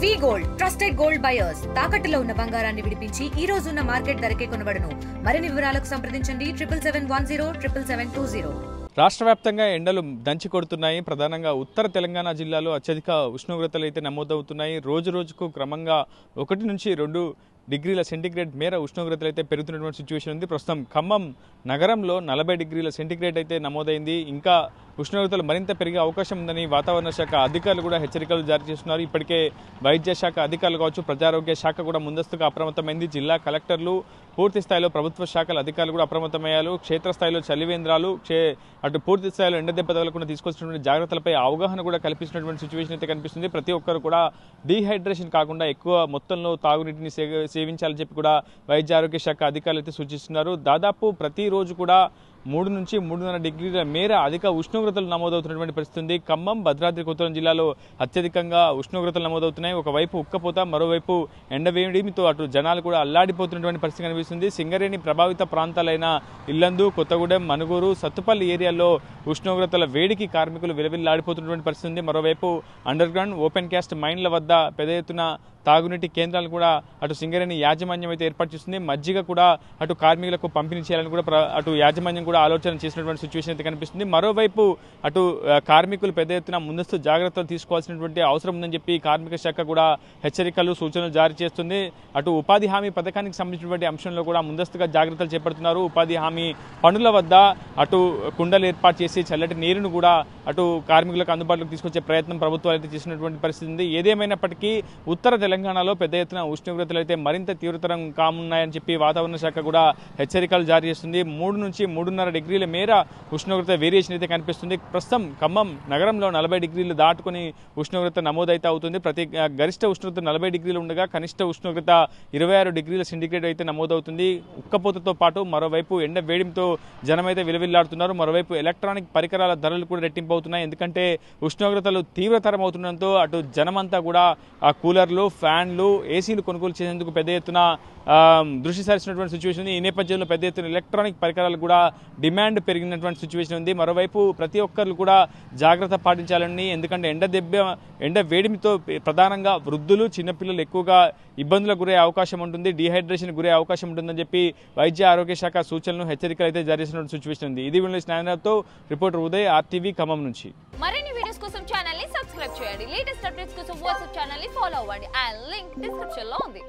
వి gold trusted gold buyers తాకట్టులో ఉన్న బంగారాన్ని విడిపించి ఈ రోజు ఉన్న మార్కెట్ ధరకే కొనబడును. మరిన్ని వివరాలకు సంప్రదించండి 7710 రాష్ట్ర వ్యాప్తంగా ఎండలు దంచి కొడుతున్నాయి. ప్రధానంగా ఉత్తర తెలంగాణ జిల్లాలో అత్యధిక ఉష్ణోగ్రతలు అయితే నమోదవుతున్నాయి. రోజు రోజుకు క్రమంగా 1 నుంచి 2 డిగ్రీల సెంటీగ్రేడ్ మేర ఉష్ణోగ్రతలు అయితే పెరుగుతున్నటువంటి సిచ్యువేషన్ ఉంది. ప్రస్తుతం ఖమ్మం నగరంలో 40 డిగ్రీల సెంటీగ్రేడ్ అయితే నమోదైంది. ఇంకా ఉష్ణోగ్రతలు మరింత పెరిగే అవకాశం ఉందని వాతావరణ శాఖ అధికారులు కూడా హెచ్చరికలు జారీ చేస్తున్నారు. ఇప్పటికే వైద్య శాఖ అధికారులు కావచ్చు, ప్రజారోగ్య శాఖ కూడా ముందస్తుగా అప్రమత్తమైంది. జిల్లా కలెక్టర్లు, పూర్తి స్థాయిలో ప్రభుత్వ శాఖల అధికారులు కూడా అప్రమత్తమయ్యారు. క్షేత్రస్థాయిలో చలివేంద్రాలు, అటు పూర్తి స్థాయిలో ఎండ దెబ్బ తగలకుండా తీసుకొచ్చినటువంటి జాగ్రత్తలపై అవగాహన కూడా కల్పిస్తున్నటువంటి సిచ్యువేషన్ అయితే కనిపిస్తుంది. ప్రతి ఒక్కరు కూడా డీహైడ్రేషన్ కాకుండా ఎక్కువ మొత్తంలో తాగునీటిని సేవించాలని చెప్పి కూడా వైద్య ఆరోగ్య శాఖ అధికారులు అయితే సూచిస్తున్నారు. దాదాపు ప్రతిరోజు కూడా 3 నుంచి 3.5 డిగ్రీల మేర అధిక ఉష్ణోగ్రతలు నమోదవుతున్నటువంటి పరిస్థితి ఉంది. ఖమ్మం, భద్రాద్రి కొత్తగూడెం జిల్లాలో అత్యధికంగా ఉష్ణోగ్రతలు నమోదవుతున్నాయి. ఒకవైపు ఉక్కపోత, మరోవైపు ఎండవేడిమితో అటు జనాలు కూడా అల్లాడిపోతున్నటువంటి పరిస్థితి కనిపిస్తుంది. సింగరేణి ప్రభావిత ప్రాంతాలైన ఇల్లందు, కొత్తగూడెం, మనుగూరు, సత్తుపల్లి ఏరియాల్లో ఉష్ణోగ్రతల వేడికి కార్మికులు విలవిల్లాడిపోతున్నటువంటి పరిస్థితి ఉంది. మరోవైపు అండర్ గ్రౌండ్, ఓపెన్ క్యాస్ట్ మైన్ల వద్ద పెద్ద ఎత్తున తాగునీటి కేంద్రాలు కూడా అటు సింగరేణి యాజమాన్యం అయితే ఏర్పాటు చేస్తుంది. మజ్జిగ కూడా అటు కార్మికులకు పంపిణీ చేయాలని కూడా అటు యాజమాన్యం కూడా ఆలోచన చేసినటువంటి సిచ్యువేషన్ అయితే కనిపిస్తుంది. మరోవైపు అటు కార్మికులు పెద్ద ఎత్తున ముందస్తు జాగ్రత్తలు తీసుకోవాల్సినటువంటి అవసరం ఉందని చెప్పి కార్మిక శాఖ కూడా హెచ్చరికలు, సూచనలు జారీ చేస్తుంది. అటు ఉపాధి హామీ పథకానికి సంబంధించినటువంటి అంశంలో కూడా ముందస్తుగా జాగ్రత్తలు చేపడుతున్నారు. ఉపాధి హామీ పనుల వద్ద అటు కుండలు ఏర్పాటు చేసి చల్లటి నీరును కూడా అటు కార్మికులకు అందుబాటులోకి తీసుకొచ్చే ప్రయత్నం ప్రభుత్వాలు అయితే చేసినటువంటి పరిస్థితి ఉంది. ఏదేమైనప్పటికీ ఉత్తర తెలంగాణలో పెద్ద ఎత్తున ఉష్ణోగ్రతలు అయితే మరింత తీవ్రతరం కానున్నాయని చెప్పి వాతావరణ శాఖ కూడా హెచ్చరికలు జారీ చేస్తుంది. 3 నుంచి 3.5 డిగ్రీల మేర ఉష్ణోగ్రత వేరియేషన్ అయితే కనిపిస్తుంది. ప్రస్తుతం ఖమ్మం నగరంలో 40 డిగ్రీలు దాటుకుని ఉష్ణోగ్రత నమోదైతే అవుతుంది. గరిష్ట ఉష్ణోగ్రత 40 డిగ్రీలు ఉండగా కనిష్ట ఉష్ణోగ్రత 26 డిగ్రీల సెంటీగ్రేడ్ అయితే నమోదవుతుంది. ఉక్కపోతతో పాటు మరోవైపు ఎండ వేడిమితో జనమైతే విలవిల్లాడుతున్నారు. మరోవైపు ఎలక్ట్రానిక్ పరికరాల ధరలు కూడా రెట్టింపు అవుతున్నాయి. ఎందుకంటే ఉష్ణోగ్రతలు తీవ్రతరం అవుతుండడంతో అటు జనమంతా కూడా ఆ కూలర్లు, ఫ్యాన్లు, ఏసీలు కొనుగోలు చేసేందుకు పెద్ద ఎత్తున దృష్టి సారిస్తున్నటువంటి సిచ్యువేషన్ ఉంది. ఈ నేపథ్యంలో పెద్ద ఎత్తున ఎలక్ట్రానిక్ పరికరాలు కూడా డిమాండ్ పెరిగినటువంటి సిచ్యువేషన్ ఉంది. మరోవైపు ప్రతి ఒక్కరు కూడా జాగ్రత్త పాటించాలని, ఎందుకంటే ఎండ వేడిమితో ప్రధానంగా వృద్ధులు, చిన్నపిల్లలు ఎక్కువగా ఇబ్బందులకు గురే అవకాశం ఉంటుంది, డీహైడ్రేషన్ గురే అవకాశం ఉంటుందని చెప్పి వైద్య ఆరోగ్య శాఖ సూచనలు, హెచ్చరికలు అయితే జారీ చేసినటువంటి సిచ్యువేషన్ ఉంది. ఇది తో రిపోర్టర్ ఉదయ్, RTV ఖమ్మం నుంచి. మరిన్ని వీడియోస్ కోసం ఛానల్ ని సబ్స్క్రైబ్ చేయండి. లేటెస్ట్ అప్డేట్స్ కోసం వాట్సాప్ ఛానల్ ని ఫాలో అవ్వండి. ఆ లింక్ డిస్క్రిప్షన్ లో ఉంది.